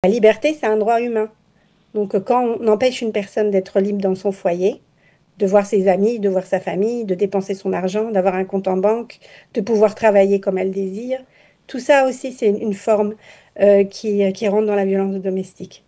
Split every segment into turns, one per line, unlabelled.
La liberté, c'est un droit humain. Donc, quand on empêche une personne d'être libre dans son foyer, de voir ses amis, de voir sa famille, de dépenser son argent, d'avoir un compte en banque, de pouvoir travailler comme elle désire, tout ça aussi, c'est une forme qui rentre dans la violence domestique.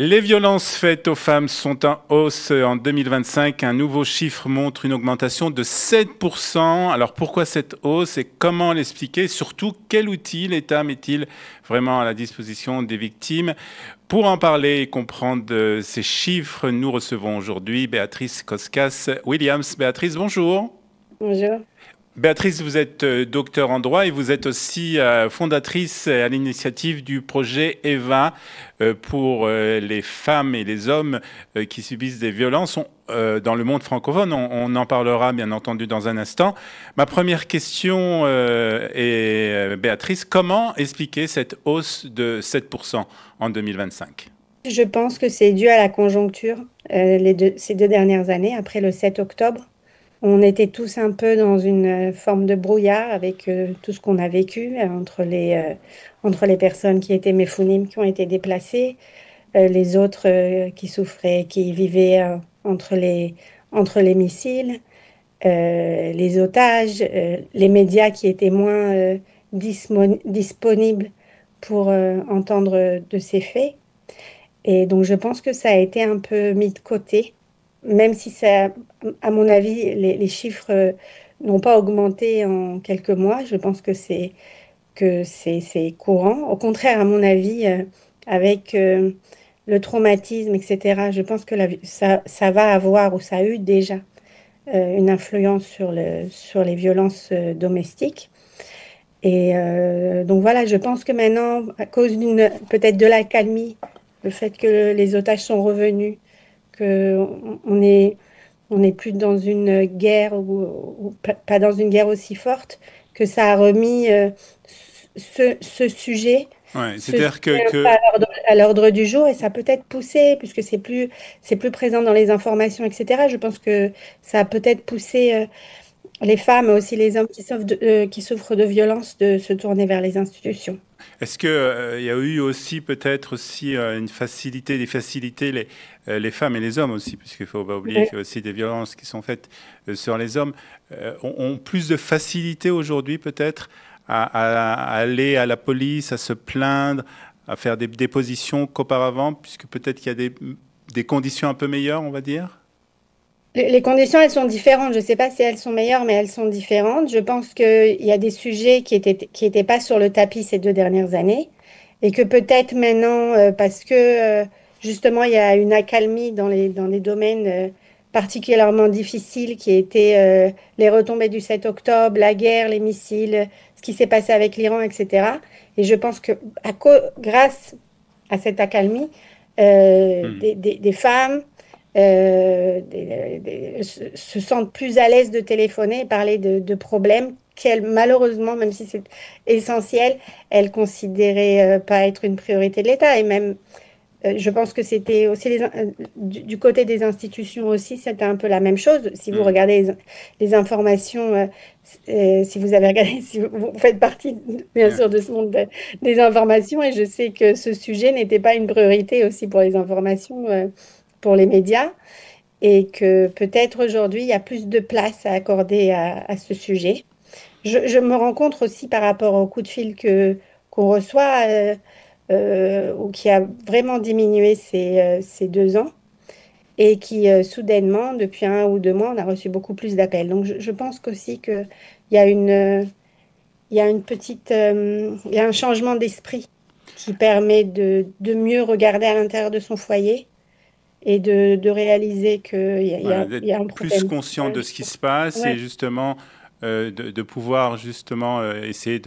Les violences faites aux femmes sont en hausse en 2025. Un nouveau chiffre montre une augmentation de 7%. Alors pourquoi cette hausse et comment l'expliquer? Surtout, quel outil l'État met-il vraiment à la disposition des victimes? Pour en parler et comprendre ces chiffres, nous recevons aujourd'hui Béatrice Koskas-Williams. Béatrice, bonjour.
Bonjour.
Béatrice, vous êtes docteur en droit et vous êtes aussi fondatrice à l'initiative du projet EVA pour les femmes et les hommes qui subissent des violences dans le monde francophone. On en parlera bien entendu dans un instant. Ma première question est, Béatrice, comment expliquer cette hausse de 7% en 2025?
Je pense que c'est dû à la conjoncture ces 2 dernières années, après le 7 octobre. On était tous un peu dans une forme de brouillard avec tout ce qu'on a vécu entre les personnes qui étaient méfounimes, qui ont été déplacées, les autres qui souffraient, qui vivaient entre les missiles, les otages, les médias qui étaient moins disponibles pour entendre de ces faits. Et donc, je pense que ça a été un peu mis de côté, même si ça, à mon avis, les chiffres n'ont pas augmenté en quelques mois. Je pense que c'est courant. Au contraire, à mon avis, avec le traumatisme, etc., je pense que ça va avoir, ou ça a eu déjà, une influence sur les violences domestiques. Et donc voilà, je pense que maintenant, à cause peut-être de l'accalmie, le fait que les otages sont revenus, que on n'est plus dans une guerre ou pas dans une guerre aussi forte, que ça a remis ce sujet,
Ouais,
ce sujet
c'est-à-dire
un peu à l'ordre du jour, et ça a peut-être poussé, puisque c'est plus présent dans les informations, etc. Je pense que ça a peut-être poussé les femmes, mais aussi les hommes qui souffrent de violences, de se tourner vers les institutions.
est-ce que il y a eu aussi peut-être aussi une facilité, des facilités les femmes et les hommes aussi, puisqu'il faut pas oublier
Ouais.
qu'il y a aussi des violences qui sont faites sur les hommes, ont plus de facilité aujourd'hui peut-être à aller à la police, à se plaindre, à faire des dépositions qu'auparavant, puisque peut-être qu'il y a des conditions un peu meilleures, on va dire.
Les conditions, elles sont différentes. Je ne sais pas si elles sont meilleures, mais elles sont différentes. Je pense qu'il y a des sujets qui étaient pas sur le tapis ces 2 dernières années et que peut-être maintenant, parce que justement, il y a une accalmie dans les domaines particulièrement difficiles qui étaient les retombées du 7 octobre, la guerre, les missiles, ce qui s'est passé avec l'Iran, etc. Et je pense que grâce à cette accalmie,
Hmm.
des femmes se sentent plus à l'aise de téléphoner et parler de problèmes qu'elles, malheureusement, même si c'est essentiel, elles considéraient pas être une priorité de l'État. Et même, je pense que c'était aussi du côté des institutions aussi, c'était un peu la même chose. Si vous
Hmm.
regardez les informations, si vous avez regardé, si vous faites partie, bien
Yeah.
sûr, de ce monde des informations, et je sais que ce sujet n'était pas une priorité aussi pour les informations, pour les médias, et que peut-être aujourd'hui, il y a plus de place à accorder à ce sujet. Je me rends compte aussi par rapport au coup de fil qu'on reçoit, ou qui a vraiment diminué ces 2 ans, et qui soudainement, depuis 1 ou 2 mois, on a reçu beaucoup plus d'appels. Donc je pense qu'aussi qu'il y a une petite, il y a un changement d'esprit qui permet de mieux regarder à l'intérieur de son foyer et de réaliser qu'il y a, il y
Voilà,
a,
d'être
il y a un
plus
problème.
conscient
Ouais,
de ce qui se passe et
ouais,
justement de pouvoir justement essayer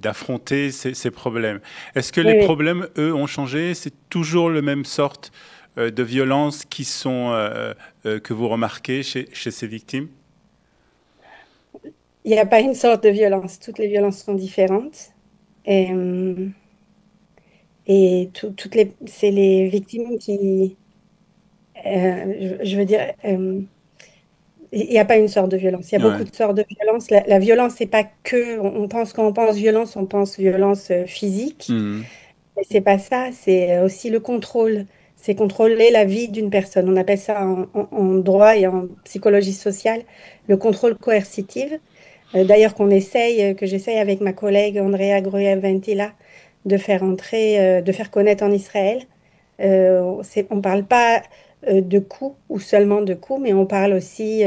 d'affronter ces problèmes. Est-ce que les
oui, oui.
problèmes, eux, ont changé? C'est toujours le même sorte de violences qui sont que vous remarquez chez ces victimes?
Il n'y a pas une sorte de violence. Toutes les violences sont différentes. Et, c'est les victimes qui, je veux dire, Il n'y a pas une sorte de violence. Il y a beaucoup
Ouais.
de sortes de violence. La violence, c'est pas que. On pense quand on pense violence physique.
Mhm.
Mais c'est pas ça. C'est aussi le contrôle. C'est contrôler la vie d'une personne. On appelle ça en droit et en psychologie sociale le contrôle coercitif. D'ailleurs, que j'essaye avec ma collègue Andrea Gruev-Ventila de faire entrer, de faire connaître en Israël. On ne parle pas de coups ou seulement de coups, mais on parle aussi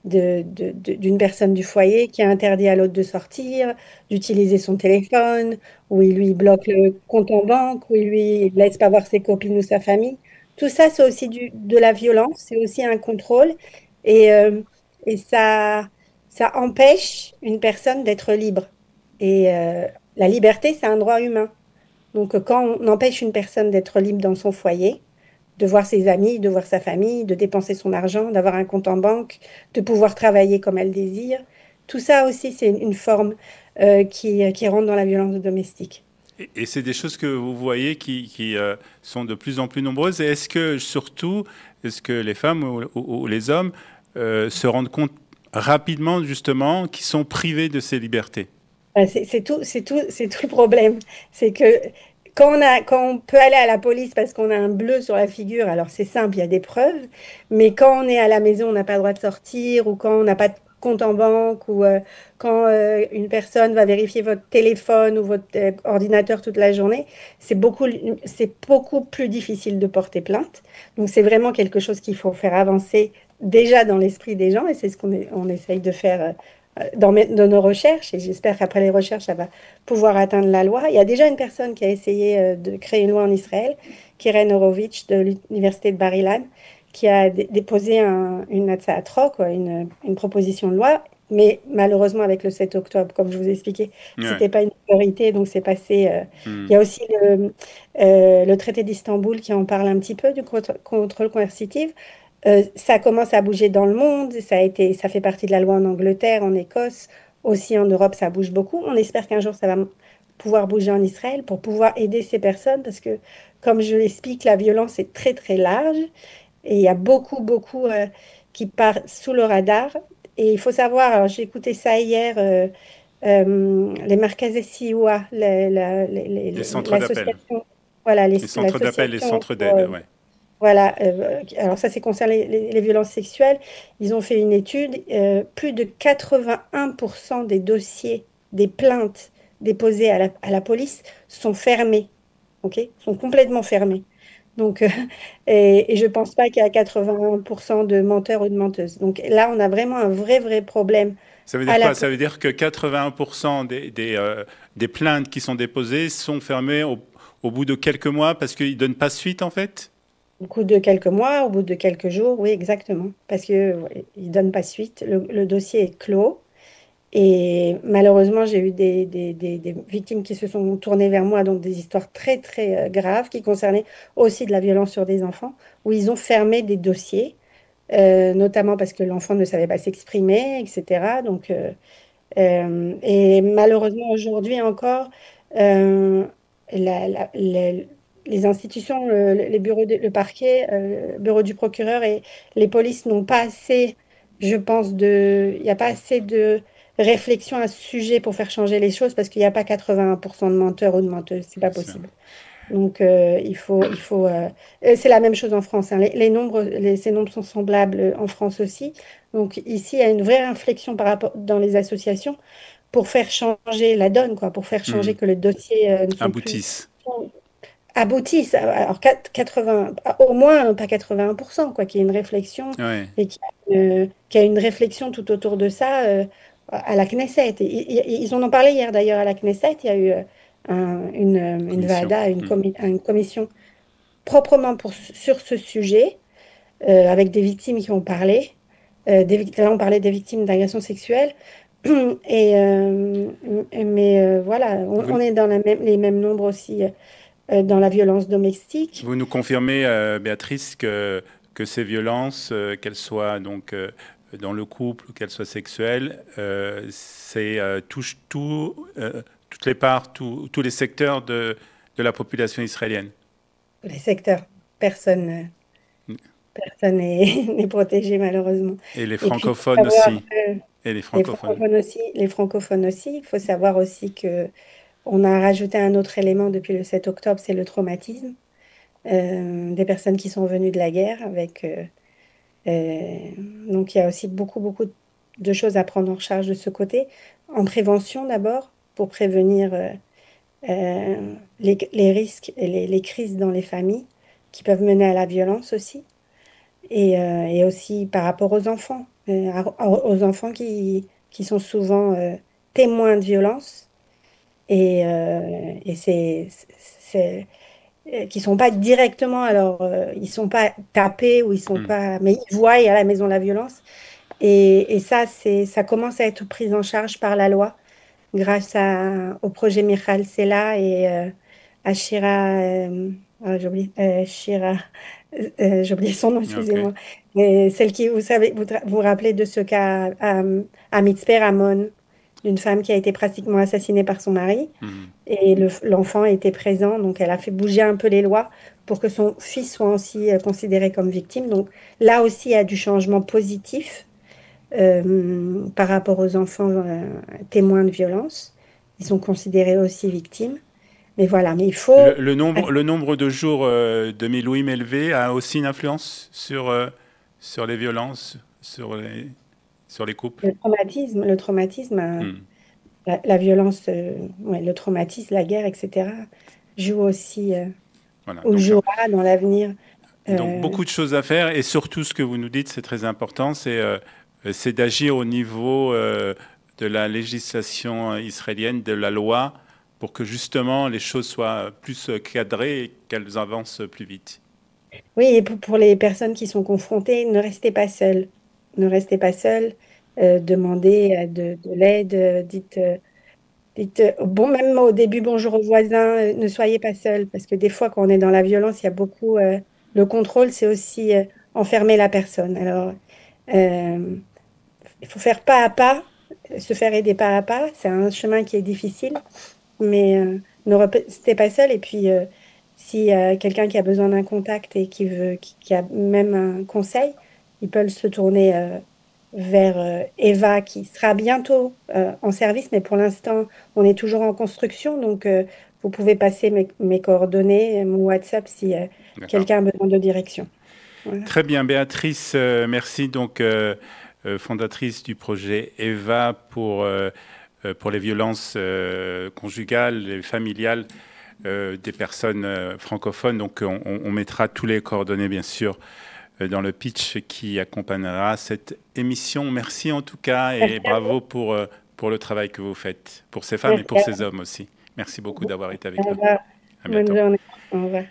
d'une personne du foyer qui a interdit à l'autre de sortir, d'utiliser son téléphone, où il lui bloque le compte en banque, où il lui laisse pas voir ses copines ou sa famille. Tout ça, c'est aussi de la violence, c'est aussi un contrôle et, euh, et ça empêche une personne d'être libre. Et la liberté, c'est un droit humain. Donc, quand on empêche une personne d'être libre dans son foyer, de voir ses amis, de voir sa famille, de dépenser son argent, d'avoir un compte en banque, de pouvoir travailler comme elle désire, tout ça aussi, c'est une forme qui rentre dans la violence domestique.
Et c'est des choses que vous voyez qui sont de plus en plus nombreuses. Et est-ce que, surtout, est-ce que les femmes ou les hommes se rendent compte rapidement, justement, qu'ils sont privés de ces libertés?
C'est tout le problème. C'est que quand on peut aller à la police parce qu'on a un bleu sur la figure, alors c'est simple, il y a des preuves. Mais quand on est à la maison, on n'a pas le droit de sortir, ou quand on n'a pas de compte en banque, ou quand une personne va vérifier votre téléphone ou votre ordinateur toute la journée, c'est beaucoup plus difficile de porter plainte. Donc c'est vraiment quelque chose qu'il faut faire avancer déjà dans l'esprit des gens, et c'est ce on essaye de faire. Dans nos recherches, et j'espère qu'après les recherches, ça va pouvoir atteindre la loi. Il y a déjà une personne qui a essayé de créer une loi en Israël, Keren Horowitz de l'Université de Bar-Ilan, qui a déposé une Hatzat Roch, quoi, une proposition de loi, mais malheureusement avec le 7 octobre, comme je vous ai expliqué,
Ouais.
c'était pas une priorité, donc c'est passé. Il y
Hmm.
a aussi le traité d'Istanbul qui en parle un petit peu du contrôle coercitif. Ça commence à bouger dans le monde, ça fait partie de la loi en Angleterre, en Écosse, aussi en Europe, ça bouge beaucoup. On espère qu'un jour, ça va pouvoir bouger en Israël pour pouvoir aider ces personnes parce que, comme je l'explique, la violence est très, très large et il y a beaucoup qui partent sous le radar. Et il faut savoir, alors, j'ai écouté ça hier, les Markaz Sioua,
Les centres d'appel.
l'association, voilà,
Les centres d'appel, les
l'association
centres
pour,
d'aide, ouais.
voilà, alors ça, c'est concernant les violences sexuelles. Ils ont fait une étude. Plus de 81% des dossiers, des plaintes déposées à la police sont fermés, ok? Sont complètement fermés. Donc, et je pense pas qu'il y a 81% de menteurs ou de menteuses. Donc là, on a vraiment un vrai problème
Ça veut dire
à la
quoi? Ça
police.
veut dire que 81% des plaintes qui sont déposées sont fermées au bout de quelques mois parce qu'ils ne donnent pas suite, en fait?
Au bout de quelques mois, au bout de quelques jours, oui, exactement. Parce que ouais, ils donnent pas suite. Le dossier est clos. Et malheureusement, j'ai eu des victimes qui se sont tournées vers moi, donc des histoires très graves qui concernaient aussi de la violence sur des enfants, où ils ont fermé des dossiers, notamment parce que l'enfant ne savait pas s'exprimer, etc. Donc, et malheureusement, aujourd'hui encore, euh, la- la- la- les institutions, les bureaux, le parquet, le bureau du procureur et les polices n'ont pas assez, je pense, il n'y a pas assez de réflexion à ce sujet pour faire changer les choses parce qu'il n'y a pas 81% de menteurs ou de menteuses, c'est pas
Bien sûr.
possible. Donc, c'est la même chose en France, hein. Les nombres, ces nombres sont semblables en France aussi. Donc, ici, il y a une vraie réflexion par rapport dans les associations pour faire changer la donne, quoi, pour faire changer
Hmm.
que le dossier ne sont plus
Aboutissent.
aboutissent. Alors, 80, au moins pas 80%, quoi, qu'il y ait une réflexion
Ouais.
et qu'il y a une réflexion tout autour de ça à la Knesset. Ils en ont parlé hier d'ailleurs à la Knesset. Il y a eu une
Commission.
VADA,
Hmm.
une commission proprement sur ce sujet, avec des victimes qui ont parlé. Là, on parlait des victimes d'agressions sexuelles. Mais voilà, on
Vous,
est dans les mêmes nombres aussi dans la violence domestique.
vous nous confirmez, Béatrice, que ces violences, qu'elles soient donc dans le couple ou qu'elles soient sexuelles, touchent toutes les parts, tous les secteurs de la population israélienne.
Les secteurs, personne, personne n'est n'est protégé malheureusement.
Et les
Et puis, il faut
francophones
savoir
aussi.
que
Et les francophones.
les francophones aussi, il faut savoir aussi que on a rajouté un autre élément depuis le 7 octobre, c'est le traumatisme. Des personnes qui sont venues de la guerre euh, donc il y a aussi beaucoup de choses à prendre en charge de ce côté. En prévention d'abord, pour prévenir les risques et les crises dans les familles qui peuvent mener à la violence aussi. Et aussi par rapport aux enfants, aux enfants qui sont souvent témoins de violence et qui sont pas directement, alors ils sont pas tapés ou ils sont
Hmm.
pas, mais ils voient à la maison la violence. Et ça, ça commence à être pris en charge par la loi grâce au projet Michal Sela et à Shira, j'ai oublié son nom,
Ok.
excusez-moi. Mais celle qui, vous savez, vous rappelez de ce cas à Mitzpe Ramon, d'une femme qui a été pratiquement assassinée par son mari.
Hmm.
Et l'enfant était présent, donc elle a fait bouger un peu les lois pour que son fils soit aussi considéré comme victime. Donc là aussi, il y a du changement positif par rapport aux enfants témoins de violence. Ils sont considérés aussi victimes. Mais voilà, mais il faut...
Le nombre de jours de Milouim élevé a aussi une influence sur les violences, sur les couples.
Le traumatisme,
Hmm.
la violence, ouais, le traumatisme, la guerre, etc., joue aussi,
Voilà.
ou jouera dans l'avenir.
Donc
Euh,
beaucoup de choses à faire et surtout ce que vous nous dites, c'est très important, c'est d'agir au niveau de la législation israélienne, de la loi, pour que justement les choses soient plus cadrées et qu'elles avancent plus vite.
oui, et pour les personnes qui sont confrontées, ne restez pas seuls. Ne restez pas seuls. Demandez de l'aide. Dites, bon, même au début, bonjour aux voisins, ne soyez pas seuls, parce que des fois, quand on est dans la violence, il y a beaucoup. Le contrôle, c'est aussi enfermer la personne. Alors, euh, il faut faire pas à pas, se faire aider pas à pas. C'est un chemin qui est difficile, mais ne restez pas seul. Et puis, si quelqu'un qui a besoin d'un contact et qui a même un conseil, il peut se tourner vers Eva, qui sera bientôt en service, mais pour l'instant, on est toujours en construction. Donc, vous pouvez passer mes coordonnées, mon WhatsApp, si
D'accord.
quelqu'un a besoin de direction. Voilà.
Très bien, Béatrice, merci donc fondatrice du projet EVA pour les violences conjugales et familiales des personnes francophones. Donc on mettra tous les coordonnées bien sûr dans le pitch qui accompagnera cette émission. Merci en tout cas et
Merci à
bravo pour le travail que vous faites pour ces
vous.
femmes et
Merci
pour
à
ces hommes aussi. Merci beaucoup
vous.
d'avoir été
Au
avec nous.
revoir.
À
Bonne
bientôt.
journée. Au revoir.